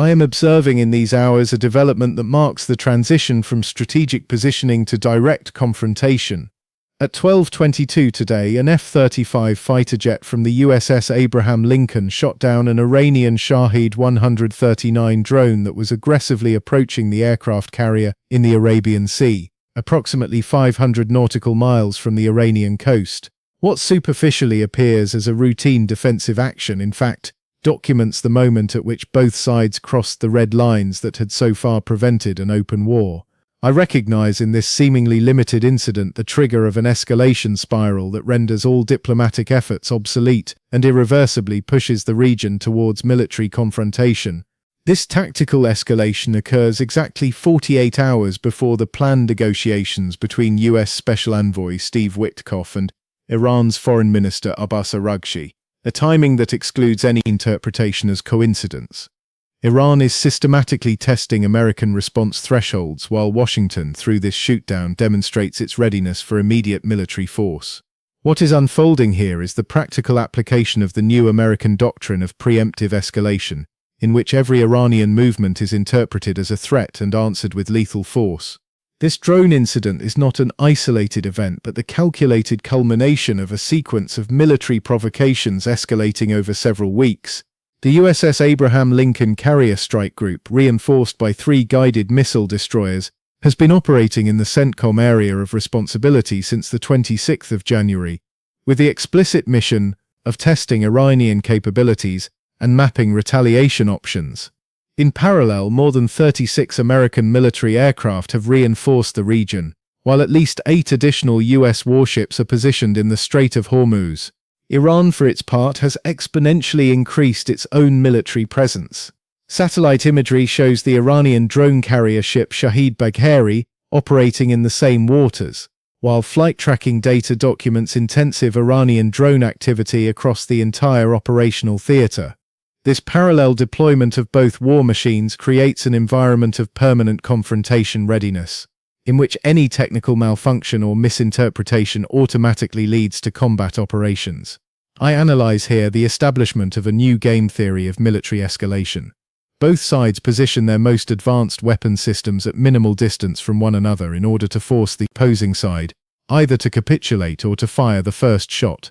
I am observing in these hours a development that marks the transition from strategic positioning to direct confrontation. At 12:22 today, an F-35 fighter jet from the USS Abraham Lincoln shot down an Iranian Shahed 139 drone that was aggressively approaching the aircraft carrier in the Arabian Sea, approximately 500 nautical miles from the Iranian coast. What superficially appears as a routine defensive action, in fact, documents the moment at which both sides crossed the red lines that had so far prevented an open war. I recognize in this seemingly limited incident the trigger of an escalation spiral that renders all diplomatic efforts obsolete and irreversibly pushes the region towards military confrontation. This tactical escalation occurs exactly 48 hours before the planned negotiations between US Special Envoy Steve Witkoff and Iran's Foreign Minister Abbas Araghchi, a timing that excludes any interpretation as coincidence. Iran is systematically testing American response thresholds while Washington, through this shootdown, demonstrates its readiness for immediate military force. What is unfolding here is the practical application of the new American doctrine of preemptive escalation, in which every Iranian movement is interpreted as a threat and answered with lethal force. This drone incident is not an isolated event, but the calculated culmination of a sequence of military provocations escalating over several weeks. The USS Abraham Lincoln Carrier Strike Group, reinforced by 3 guided missile destroyers, has been operating in the CENTCOM area of responsibility since the 26th of January, with the explicit mission of testing Iranian capabilities and mapping retaliation options. In parallel, more than 36 American military aircraft have reinforced the region, while at least 8 additional US warships are positioned in the Strait of Hormuz. Iran, for its part, has exponentially increased its own military presence. Satellite imagery shows the Iranian drone carrier ship Shahed Bagheri operating in the same waters, while flight tracking data documents intensive Iranian drone activity across the entire operational theater. This parallel deployment of both war machines creates an environment of permanent confrontation readiness, in which any technical malfunction or misinterpretation automatically leads to combat operations. I analyze here the establishment of a new game theory of military escalation. Both sides position their most advanced weapon systems at minimal distance from one another in order to force the opposing side either to capitulate or to fire the first shot.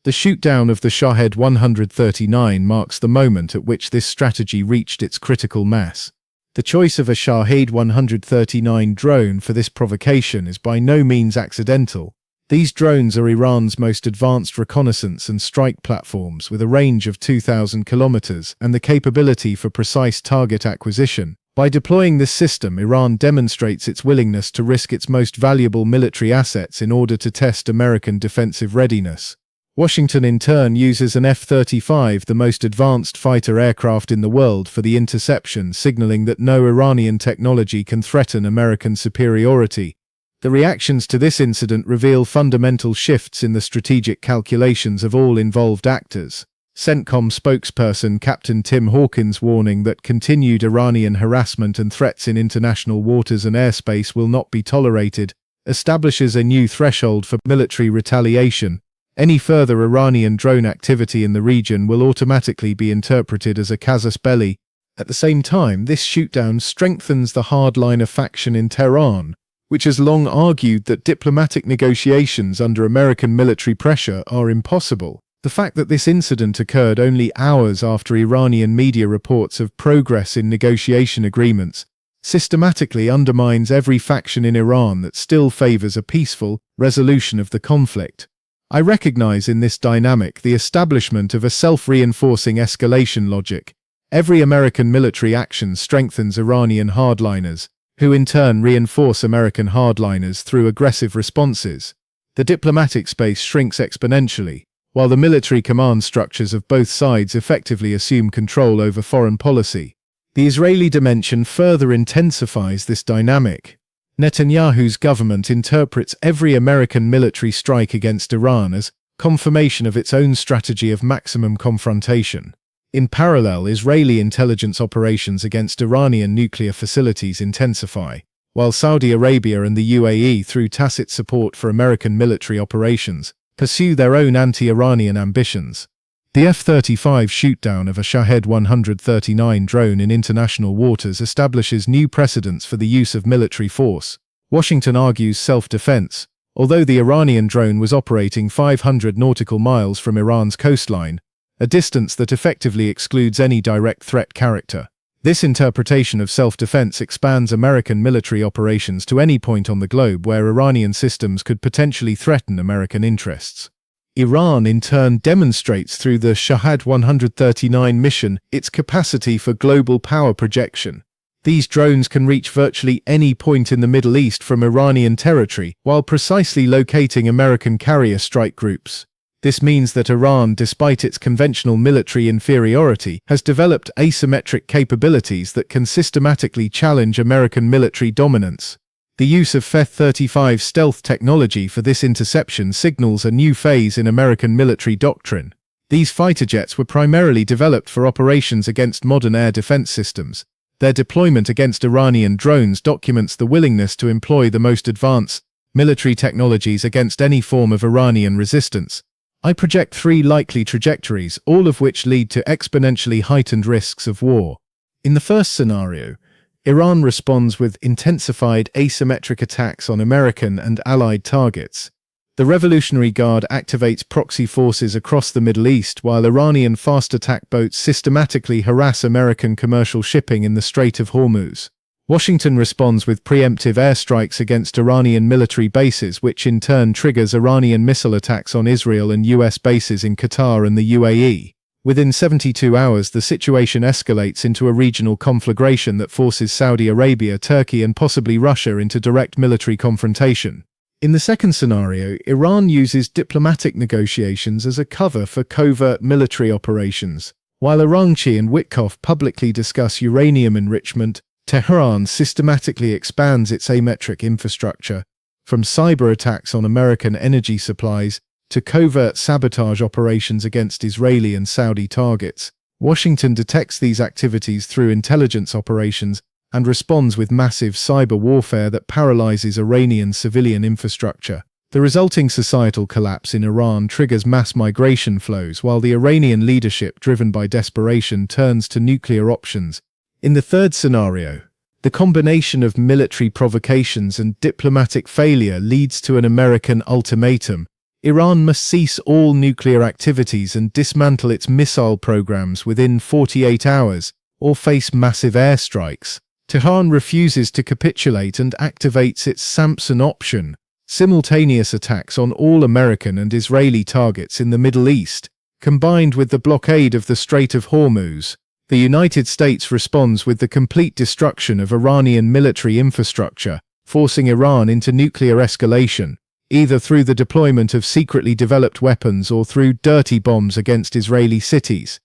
The shootdown of the Shahed 139 marks the moment at which this strategy reached its critical mass. The choice of a Shahed 139 drone for this provocation is by no means accidental. These drones are Iran's most advanced reconnaissance and strike platforms with a range of 2,000 kilometers and the capability for precise target acquisition. By deploying this system, Iran demonstrates its willingness to risk its most valuable military assets in order to test American defensive readiness. Washington, in turn, uses an F-35, the most advanced fighter aircraft in the world, for the interception, signaling that no Iranian technology can threaten American superiority. The reactions to this incident reveal fundamental shifts in the strategic calculations of all involved actors. CENTCOM spokesperson Captain Tim Hawkins' warning that continued Iranian harassment and threats in international waters and airspace will not be tolerated establishes a new threshold for military retaliation. Any further Iranian drone activity in the region will automatically be interpreted as a casus belli. At the same time, this shootdown strengthens the hardliner faction in Tehran, which has long argued that diplomatic negotiations under American military pressure are impossible. The fact that this incident occurred only hours after Iranian media reports of progress in negotiation agreements systematically undermines every faction in Iran that still favors a peaceful resolution of the conflict. I recognize in this dynamic the establishment of a self-reinforcing escalation logic. Every American military action strengthens Iranian hardliners, who in turn reinforce American hardliners through aggressive responses. The diplomatic space shrinks exponentially, while the military command structures of both sides effectively assume control over foreign policy. The Israeli dimension further intensifies this dynamic. Netanyahu's government interprets every American military strike against Iran as confirmation of its own strategy of maximum confrontation. In parallel, Israeli intelligence operations against Iranian nuclear facilities intensify, while Saudi Arabia and the UAE, through tacit support for American military operations, pursue their own anti-Iranian ambitions. The F-35 shootdown of a Shahed 139 drone in international waters establishes new precedents for the use of military force. Washington argues self-defense. Although the Iranian drone was operating 500 nautical miles from Iran's coastline, a distance that effectively excludes any direct threat character. This interpretation of self-defense expands American military operations to any point on the globe where Iranian systems could potentially threaten American interests. Iran, in turn, demonstrates through the Shahed 139 mission its capacity for global power projection. These drones can reach virtually any point in the Middle East from Iranian territory, while precisely locating American carrier strike groups. This means that Iran, despite its conventional military inferiority, has developed asymmetric capabilities that can systematically challenge American military dominance. The use of F-35 stealth technology for this interception signals a new phase in American military doctrine. These fighter jets were primarily developed for operations against modern air defense systems. Their deployment against Iranian drones documents the willingness to employ the most advanced military technologies against any form of Iranian resistance. I project three likely trajectories, all of which lead to exponentially heightened risks of war. In the first scenario, Iran responds with intensified asymmetric attacks on American and allied targets. The Revolutionary Guard activates proxy forces across the Middle East while Iranian fast attack boats systematically harass American commercial shipping in the Strait of Hormuz. Washington responds with preemptive airstrikes against Iranian military bases, which in turn triggers Iranian missile attacks on Israel and US bases in Qatar and the UAE. Within 72 hours, the situation escalates into a regional conflagration that forces Saudi Arabia, Turkey, and possibly Russia into direct military confrontation. In the second scenario, Iran uses diplomatic negotiations as a cover for covert military operations. While Arangchi and Witkoff publicly discuss uranium enrichment, Tehran systematically expands its asymmetric infrastructure, from cyber attacks on American energy supplies to covert sabotage operations against Israeli and Saudi targets. Washington detects these activities through intelligence operations and responds with massive cyber warfare that paralyzes Iranian civilian infrastructure. The resulting societal collapse in Iran triggers mass migration flows, while the Iranian leadership, driven by desperation, turns to nuclear options. In the third scenario, the combination of military provocations and diplomatic failure leads to an American ultimatum. Iran must cease all nuclear activities and dismantle its missile programs within 48 hours, or face massive airstrikes. Tehran refuses to capitulate and activates its Samson option, simultaneous attacks on all American and Israeli targets in the Middle East. Combined with the blockade of the Strait of Hormuz, the United States responds with the complete destruction of Iranian military infrastructure, forcing Iran into nuclear escalation, either through the deployment of secretly developed weapons or through dirty bombs against Israeli cities.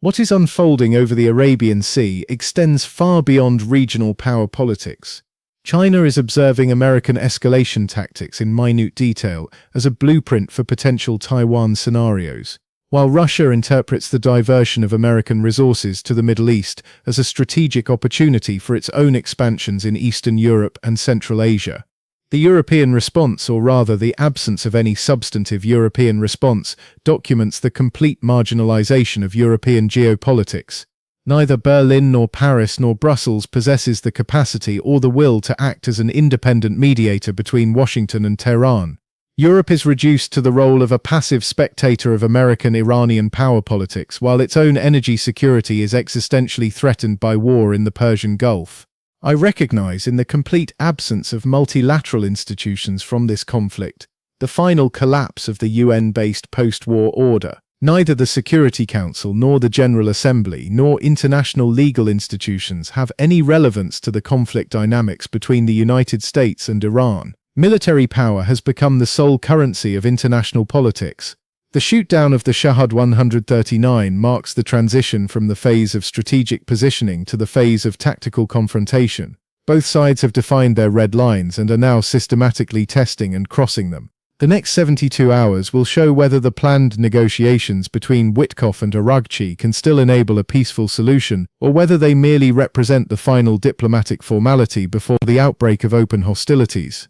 What is unfolding over the Arabian Sea extends far beyond regional power politics. China is observing American escalation tactics in minute detail as a blueprint for potential Taiwan scenarios, while Russia interprets the diversion of American resources to the Middle East as a strategic opportunity for its own expansions in Eastern Europe and Central Asia. The European response, or rather the absence of any substantive European response, documents the complete marginalization of European geopolitics. Neither Berlin nor Paris nor Brussels possesses the capacity or the will to act as an independent mediator between Washington and Tehran. Europe is reduced to the role of a passive spectator of American-Iranian power politics, while its own energy security is existentially threatened by war in the Persian Gulf. I recognize, in the complete absence of multilateral institutions from this conflict, the final collapse of the UN-based post-war order. Neither the Security Council nor the General Assembly nor international legal institutions have any relevance to the conflict dynamics between the United States and Iran. Military power has become the sole currency of international politics. The shootdown of the Shahed 139 marks the transition from the phase of strategic positioning to the phase of tactical confrontation. Both sides have defined their red lines and are now systematically testing and crossing them. The next 72 hours will show whether the planned negotiations between Witkoff and Araghchi can still enable a peaceful solution, or whether they merely represent the final diplomatic formality before the outbreak of open hostilities.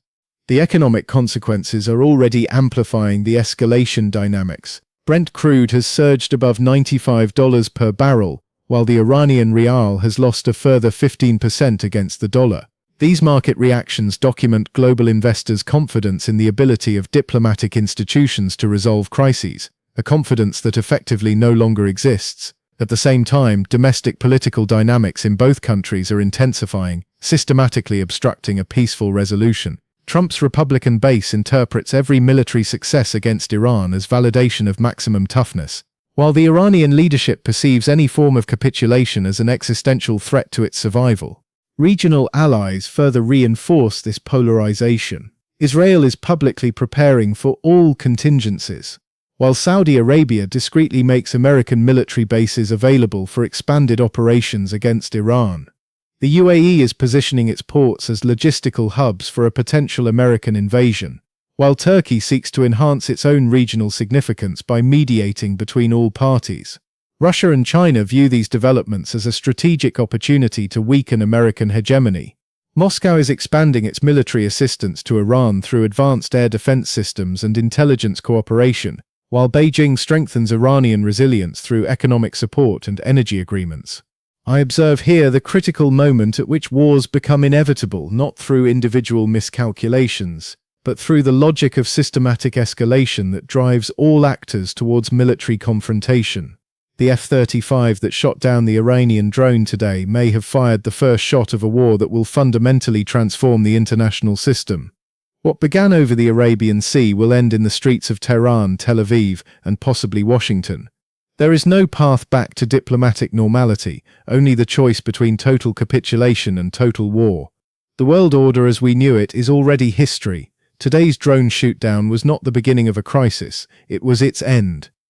The economic consequences are already amplifying the escalation dynamics. Brent crude has surged above $95 per barrel, while the Iranian rial has lost a further 15% against the dollar. These market reactions document global investors' confidence in the ability of diplomatic institutions to resolve crises, a confidence that effectively no longer exists. At the same time, domestic political dynamics in both countries are intensifying, systematically obstructing a peaceful resolution. Trump's Republican base interprets every military success against Iran as validation of maximum toughness, while the Iranian leadership perceives any form of capitulation as an existential threat to its survival. Regional allies further reinforce this polarization. Israel is publicly preparing for all contingencies, while Saudi Arabia discreetly makes American military bases available for expanded operations against Iran. The UAE is positioning its ports as logistical hubs for a potential American invasion, while Turkey seeks to enhance its own regional significance by mediating between all parties. Russia and China view these developments as a strategic opportunity to weaken American hegemony. Moscow is expanding its military assistance to Iran through advanced air defense systems and intelligence cooperation, while Beijing strengthens Iranian resilience through economic support and energy agreements. I observe here the critical moment at which wars become inevitable, not through individual miscalculations, but through the logic of systematic escalation that drives all actors towards military confrontation. The F-35 that shot down the Iranian drone today may have fired the first shot of a war that will fundamentally transform the international system. What began over the Arabian Sea will end in the streets of Tehran, Tel Aviv, and possibly Washington. There is no path back to diplomatic normality, only the choice between total capitulation and total war. The world order as we knew it is already history. Today's drone shootdown was not the beginning of a crisis, it was its end.